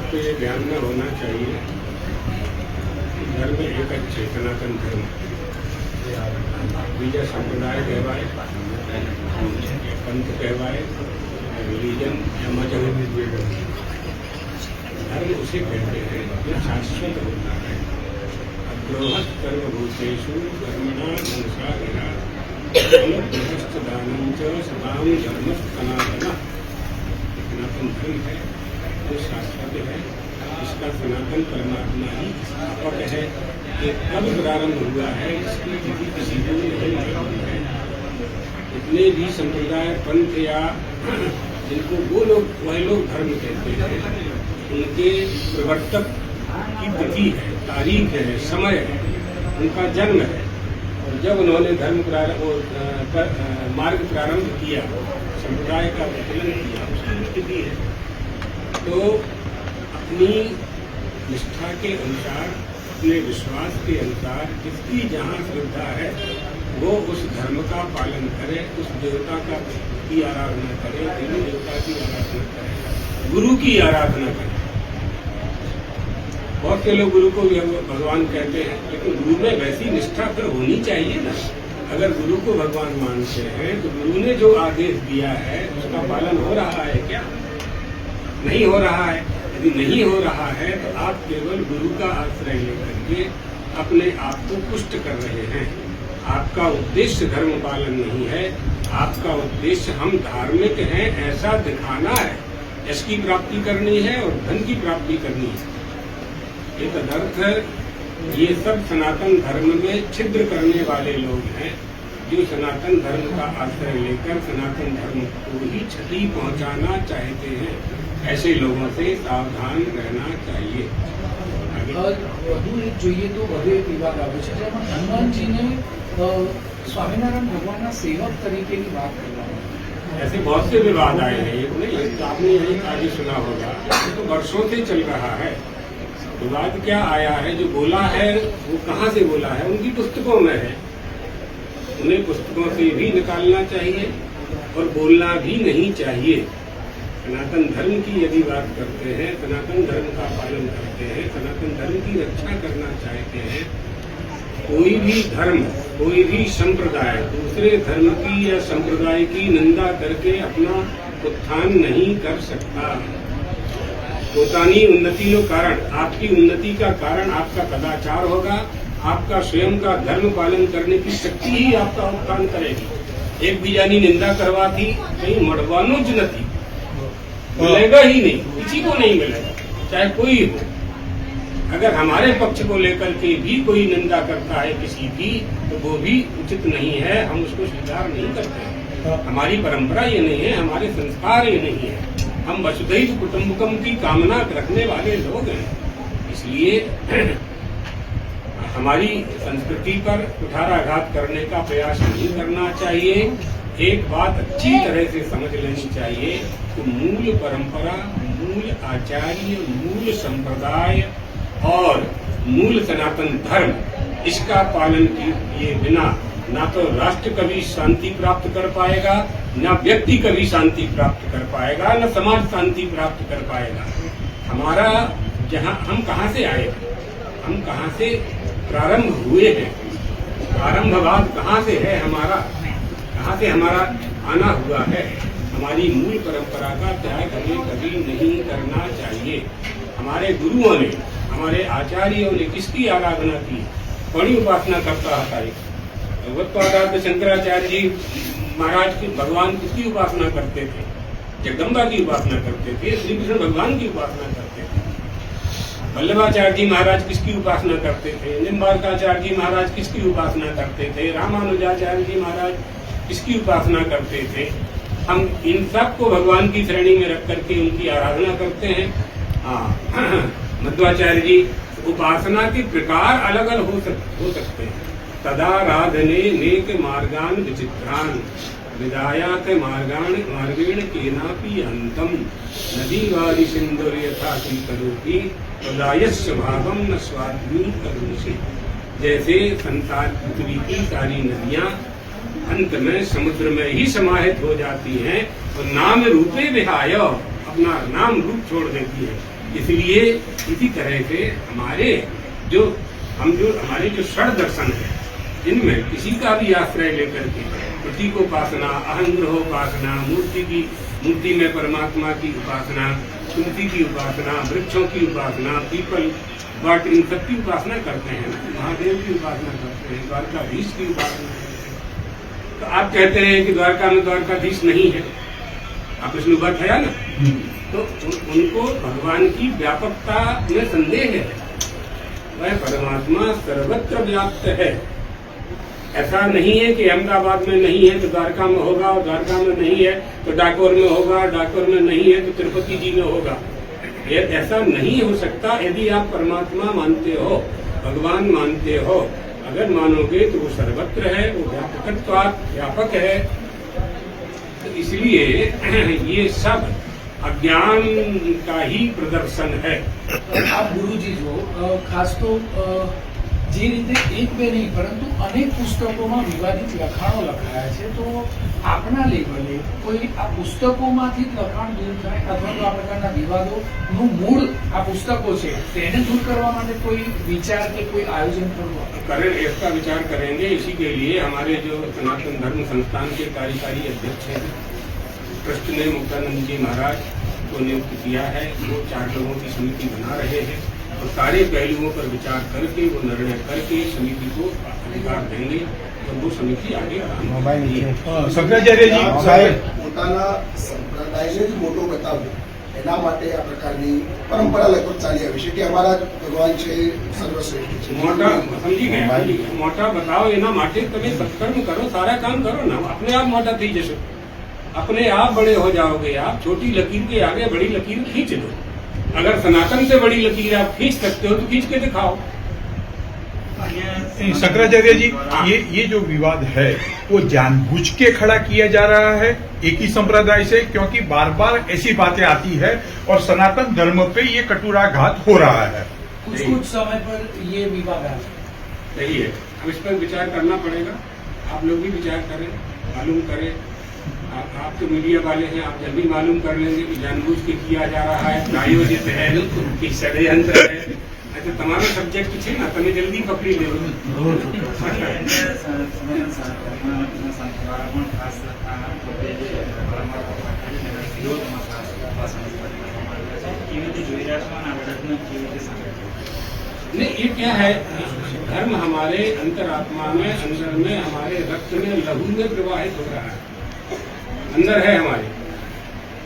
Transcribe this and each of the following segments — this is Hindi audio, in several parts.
आपको ये ध्यान में होना चाहिए, धर्म एक अच्छे सनातन धर्म बीजा संप्रदाय कहवाए, पंथ कहवाए, रिलीजन या मजहब, धर्म उसे कहते हैं जो शाश्वत होता है। अद्रोहत सर्वभूतेषु कर्मणा मनसा गिरा दानम च सदाम धर्म सनातन। सनातन धर्म है जो शाश्वत है, इसका सनातन परमात्मा ही स्थापक है। ये कब प्रारंभ हुआ है इसकी किसी को नहीं मालूम है। जितने भी संप्रदाय पंथ या जिनको वह लोग धर्म कहते हैं, उनके प्रवर्तक की तिथि है, तारीख है, समय है, उनका जन्म है। और जब उन्होंने धर्म मार्ग प्रारंभ किया, संप्रदाय का प्रचलन किया, उसकी स्थिति है। तो अपनी निष्ठा के अनुसार, अपने विश्वास के अनुसार जिसकी जहाँ श्रद्धा है वो उस धर्म का पालन करे, उस देवता की आराधना करे, देवी देवता की आराधना करे, गुरु की आराधना करे। बहुत से लोग गुरु को भगवान कहते हैं, लेकिन गुरु में वैसी निष्ठा फिर होनी चाहिए ना। अगर गुरु को भगवान मानते हैं तो गुरु ने जो आदेश दिया है उसका पालन हो रहा है क्या? नहीं हो रहा है। यदि नहीं हो रहा है तो आप केवल गुरु का आश्रय लेकर के अपने आप को पुष्ट कर रहे हैं। आपका उद्देश्य धर्म पालन नहीं है, आपका उद्देश्य हम धार्मिक हैं ऐसा दिखाना है, यश की प्राप्ति करनी है और धन की प्राप्ति करनी है। ये तदर्थ ये सब सनातन धर्म में छिद्र करने वाले लोग हैं, जो सनातन धर्म का आश्रय लेकर सनातन धर्म को ही क्षति पहुंचाना चाहते हैं। ऐसे लोगों से सावधान रहना चाहिए। જોઈએ તો વધુ એક વિવાદ આવ્યો છે, જેમાં હનુમાનજીને સ્વામિનારાયણ ભગવાનના સેવક તરીકેની વાત કરવામાં। ऐसे बहुत से विवाद आए हैं, ये नहीं तो आपने यही आगे सुना होगा, तो वर्षों से चल रहा है। विवाद क्या आया है, जो बोला है वो कहाँ से बोला है? उनकी पुस्तकों में है। उन्हें पुस्तकों से भी निकालना चाहिए और बोलना भी नहीं चाहिए। सनातन धर्म की यदि बात करते हैं, सनातन धर्म का पालन करते हैं, सनातन धर्म की रक्षा करना चाहते हैं, कोई भी धर्म, कोई भी संप्रदाय दूसरे धर्म की या संप्रदाय की निंदा करके अपना उत्थान नहीं कर सकता। પોતાની ઉન્નતિનું કારણ, आपकी उन्नति का कारण आपका सदाचार होगा, आपका स्वयं का धर्म पालन करने की शक्ति ही आपका उत्थान करेगी। एक बीजानी निंदा करवाती कहीं मड़वानो ज नहीं मिलेगा ही नहीं, किसी को नहीं मिलेगा, चाहे कोई हो। अगर हमारे पक्ष को लेकर के भी कोई निंदा करता है किसी की, तो वो भी उचित नहीं है, हम उसको स्वीकार नहीं करते। हमारी परंपरा ये नहीं है, हमारे संस्कार ये नहीं है। हम वसुधैव कुटुंबकम की कामना रखने वाले लोग हैं। इसलिए हमारी संस्कृति पर कुठाराघात करने का प्रयास नहीं करना चाहिए। एक बात अच्छी तरह से समझ लेनी चाहिए कि मूल परंपरा, मूल आचार्य, मूल संप्रदाय और मूल सनातन धर्म, इसका पालन किए बिना ना तो राष्ट्र कभी शांति प्राप्त कर पाएगा, ना व्यक्ति कभी शांति प्राप्त कर पाएगा, ना समाज शांति प्राप्त कर पाएगा। हमारा जहाँ हम कहाँ से आए, हम कहाँ से प्रारंभ हुए हैं, प्रारंभवाद कहाँ से है हमारा, कहाँ से हमारा आना हुआ है। हमारी मूल परंपरा का त्याग हमें कभी नहीं करना चाहिए। हमारे गुरुओं ने, हमारे आचार्यों ने किसकी आराधना की? कौन उपासना करता था? भगवत्पादाचार्य शंकराचार्य जी महाराज की भगवान किसकी उपासना करते थे? जगदम्बा की उपासना करते थे, श्री कृष्ण भगवान की उपासना करते थे। वल्लभाचार्य जी महाराज किसकी उपासना करते थे? निम्बार्काचार्य जी महाराज किसकी उपासना करते थे? रामानुजाचार्य जी महाराज किसकी उपासना करते थे? हम इन सब को भगवान की श्रेणी में रख करके उनकी आराधना करते हैं। मध्वाचार्य जी, उपासना के प्रकार अलग अलग हो सकते हैं। तदाराधने नेक मार्गान विचित्रान विदायात मार्गेण केनापि अंतम नदी वारी सिंधुर यथा करोति तदायस्य भावम न स्वात्मी करुषि। जैसे संसार पृथ्वी की सारी नदियां अंत में समुद्र में ही समाहित हो जाती हैं और नाम रूपे विहाय अपना नाम रूप छोड़ देती है। इसलिए इसी तरह से हमारे जो हमारे जो षड दर्शन है, जिनमें किसी का भी आश्रय लेकर के प्रतीकोपासना, अहंग्रहोपासना, मूर्ति में परमात्मा की उपासना, तुलसी की उपासना, वृक्षों की उपासना, पीपल बट इन सब की उपासना करते हैं ना, महादेव की उपासना करते हैं, द्वारकाधीश की उपासना करते हैं। तो आप कहते हैं कि द्वारका में द्वारकाधीश नहीं है, आप विष्णुपद है ना, तो उनको भगवान की व्यापकता में संदेह है। वह परमात्मा सर्वत्र व्याप्त है। ऐसा नहीं है कि अहमदाबाद में नहीं है तो द्वारका में होगा, और द्वारका में नहीं है तो डाकोर में होगा, डाकोर में नहीं है तो तिरुपति जी में होगा। ये ऐसा नहीं हो सकता। यदि आप परमात्मा मानते हो, भगवान मानते हो, अगर मानोगे तो वो सर्वत्र है, वो व्यापक है। तो इसलिए ये सब अज्ञान का ही प्रदर्शन है। आप गुरुजी जो ખાસ તો જે રીતે એક બે નહીં પરંતુ અનેક પુસ્તકોમાં વિવાદિત લખાણો લખાયા છે, તો આપના લેવલે કોઈ આ પુસ્તકોમાંથી જ લખાણ દૂર થાય અથવા તો આ પ્રકારના વિવાદોનું મૂળ આ પુસ્તકો છે તેને દૂર કરવા માટે કોઈ વિચાર કે કોઈ આયોજન કરવું करें, इसका विचार करेंगे। इसी के लिए हमारे जो सनातन धर्म संस्थान के कार्यकारी अध्यक्ष हैं, ट्रस्ट ने मुक्तानंद जी महाराज को नियुक्त किया है। वो 4 लोगों की समिति बना रहे हैं और सारे पहलुओं पर विचार करके वो निर्णय करके समिति को अधिकार देंगे और वो समिति आगे શંકરાચાર્યજી સાહેબ પોતાના સંપ્રદાયને જ મોટો બતાવવો, એના માટે આ પ્રકારની પરંપરા લગભગ ચાલી આવી છે કે અમારા જ ભગવાન છે સર્વશ્રેષ્ઠ છે। મોટા સમજી ગયા, મોટા બતાવો એના માટે તમે સત્કર્મ કરો, सारा काम करो ना, अपने आप मोटा થઈ જશો, अपने आप बड़े हो जाओगे। आप छोटी लकीर के आगे बड़ी लकीर खींच दो। अगर सनातन से बड़ी लकीर आप खींच सकते हो तो खींच के दिखाओ। शंकराचार्य जी, ये जो विवाद है वो जानबूझ के खड़ा किया जा रहा है एक ही संप्रदाय से, क्योंकि बार बार ऐसी बातें आती है और सनातन धर्म पे ये कटुराघात हो रहा है। कुछ समय पर ये विवाद आ सही है, अब इस पर विचार करना पड़ेगा। आप लोग भी विचार करें, मालूम करें। आप तो मीडिया वाले हैं, आप जल्दी मालूम कर लेंगे कि जानबूझ के किया जा रहा है, प्रायोजित है कि षड्यंत्र है। तो તમારો સબ્જેક્ટ છે ને, તમે જલ્દી પકડી લેવો। नहीं, ये क्या है, धर्म हमारे अंतरात्मा में, अंदर में, हमारे रक्त में, लहू में प्रवाहित हो रहा है, अंदर है हमारे।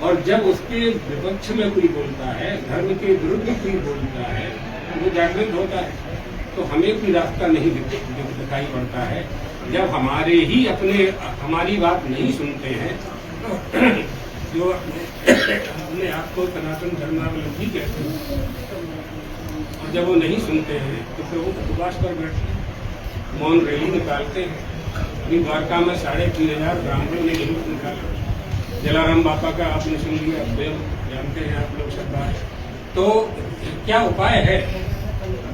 और जब उसके विपक्ष में कोई बोलता है, धर्म के विरुद्ध कोई बोलता है, वो जागृत होता है। तो हमें कोई रास्ता नहीं दिखाई पड़ता है। जब हमारे ही अपने हमारी बात नहीं सुनते हैं, तो जो अपने आप को सनातन धर्मावलंबी कहते हैं, और जब वो नहीं सुनते हैं तो फिर वो उपवास पर बैठते हैं, मौन रैली निकालते हैं। अभी द्वारका में 3500 ब्राह्मणों ने जुलूस निकाला। जलाराम बापा का आपने सुन लिया, स्वयं जानते हैं आप लोग सब बात। तो क्या उपाय है,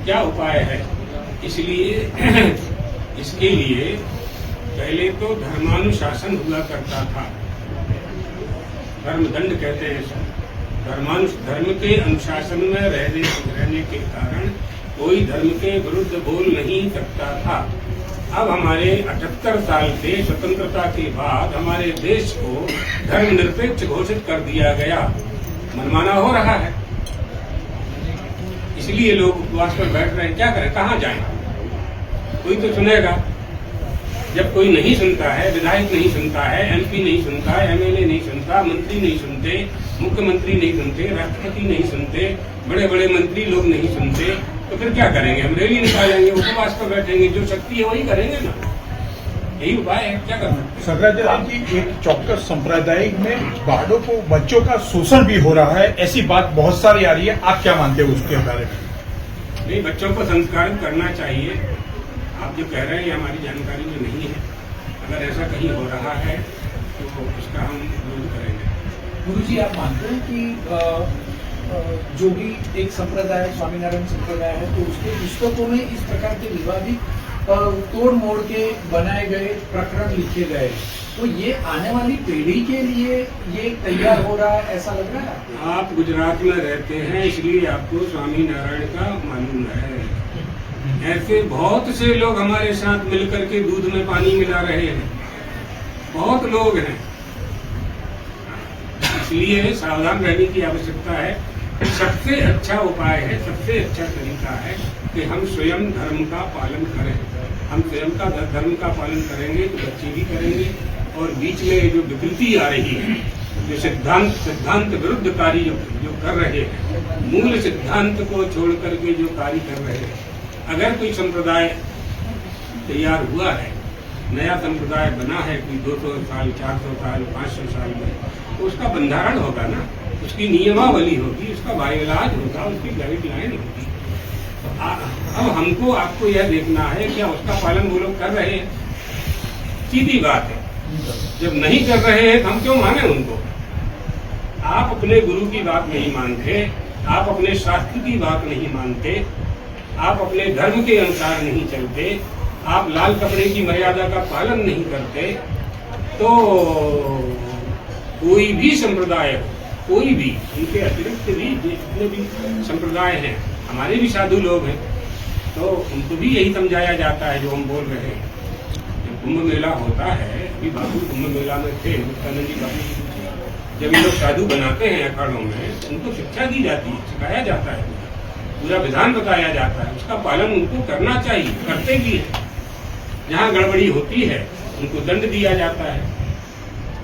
क्या उपाय है? इसलिए इसके लिए पहले तो धर्मानुशासन हुआ करता था, धर्मदंड कहते हैं सब। धर्म के अनुशासन में रहने के कारण कोई धर्म के विरुद्ध बोल नहीं सकता था। अब हमारे 78 साल से स्वतंत्रता के बाद हमारे देश को धर्मनिरपेक्ष घोषित कर दिया गया। मनमाना हो रहा है, इसलिए लोग उपवास पर बैठ रहे हैं। क्या करें, कहाँ जाएं? कोई तो सुनेगा। जब कोई नहीं सुनता है, विधायक नहीं सुनता है, एमपी नहीं सुनता है, एमएलए नहीं सुनता, मंत्री नहीं सुनते, मुख्यमंत्री नहीं सुनते, राष्ट्रपति नहीं सुनते, बड़े बड़े मंत्री लोग नहीं सुनते, तो फिर क्या करेंगे? हम रैली निकालेंगे, उपवास पर बैठेंगे, जो शक्ति है वही करेंगे ना। यही उपाय है, क्या करना। शंकराचार्य जी, एक चौक्कस संप्रदाय में बालकों बच्चों का शोषण भी हो रहा है, ऐसी बात बहुत सारी आ रही है। आप क्या मानते हैं उसके बारे में? नहीं, बच्चों को संस्कारित करना चाहिए। आप जो कह रहे हैं हमारी जानकारी में नहीं है। अगर ऐसा कहीं हो रहा है तो उसका हम विरोध करेंगे। गुरुजी, आप मानते हैं कि जो भी एक संप्रदाय स्वामीनारायण संप्रदाय है, तो उसके पुस्तकों में इस प्रकार के विवादित तोड़ मोड़ के बनाए गए प्रकरण लिखे गए, तो ये आने वाली पीढ़ी के लिए ये तैयार हो रहा है, ऐसा लग रहा है? आप गुजरात में रहते हैं इसलिए आपको स्वामी नारायण का मालूम है। ऐसे बहुत से लोग हमारे साथ मिलकर के दूध में पानी मिला रहे हैं, बहुत लोग हैं। इसलिए सावधान रहने की आवश्यकता है। सबसे अच्छा उपाय है, सबसे अच्छा तरीका है कि हम स्वयं धर्म का पालन करें। हम स्वयं का धर्म का पालन करेंगे तो बच्चे भी करेंगे। और बीच में जो विकृति आ रही है, जो सिद्धांत विरुद्ध कार्य जो कर रहे हैं, मूल सिद्धांत को छोड़ करके जो कार्य कर रहे हैं, अगर कोई संप्रदाय तैयार हुआ है, नया संप्रदाय बना है कोई 200 साल, 400 साल, 500 साल में, तो उसका बंधारण होगा ना, उसकी नियमावली होगी, उसका बाइलाज होगा, उसकी गाइडलाइन होगी। अब हमको आपको यह देखना है क्या उसका पालन वो लोग कर रहे हैं। सीधी बात है, जब नहीं कर रहे हैं तो हम क्यों माने उनको। आप अपने गुरु की बात नहीं मानते, आप अपने शास्त्र की बात नहीं मानते, आप अपने धर्म के अनुसार नहीं चलते, आप लाल कपड़े की मर्यादा का पालन नहीं करते, तो कोई भी संप्रदाय हो, कोई भी, उनके अतिरिक्त भी जितने भी संप्रदाय हैं, हमारे भी साधु लोग हैं, तो उनको भी यही समझाया जाता है जो हम बोल रहे हैं। जब कुंभ मेला होता है, अभी बाबू कुंभ मेला में थे, मुक्तानंद जी बाबू, जब ये लोग साधु बनाते हैं अखाड़ों में, उनको शिक्षा दी जाती है, सिखाया जाता है, पूरा विधान बताया जाता है, उसका पालन उनको करना चाहिए, करते भी है। जहाँ गड़बड़ी होती है उनको दंड दिया जाता है।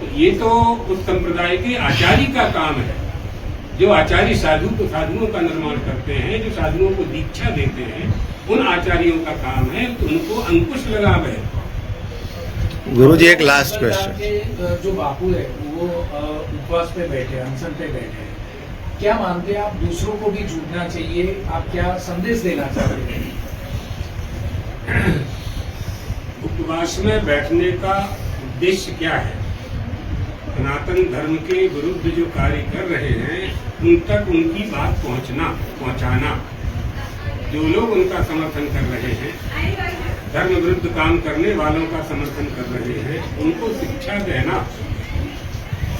तो ये तो उस संप्रदाय के आचार्य का काम है। जो आचार्य साधुओं का निर्माण करते हैं, जो साधुओं को दीक्षा देते हैं, उन आचार्यों का काम है तो उनको अंकुश लगावे। गुरुजी एक लास्ट क्वेश्चन। जो बापू है वो उपवास पे बैठे, अनशन पे बैठे, क्या मानते हैं आप दूसरों को भी जुड़ना चाहिए? आप क्या संदेश देना चाहते हैं? उपवास में बैठने का उद्देश्य क्या है? सनातन धर्म के विरुद्ध जो कार्य कर रहे हैं उन तक उनकी बात पहुंचाना। जो लोग उनका समर्थन कर रहे हैं, धर्म विरुद्ध काम करने वालों का समर्थन कर रहे हैं, उनको शिक्षा देना।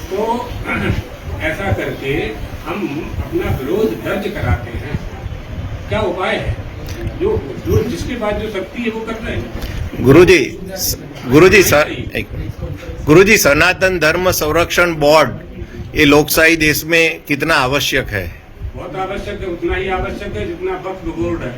तो ऐसा करके हम अपना विरोध दर्ज कराते हैं। क्या उपाय है? जो जिसके पास जो शक्ति है वो कर रहे हैं। गुरुजी सनातन धर्म संरक्षण बोर्ड ये लोकशाही देश में कितना आवश्यक है? बहुत आवश्यक है, उतना ही आवश्यक है जितना वक्फ बोर्ड है।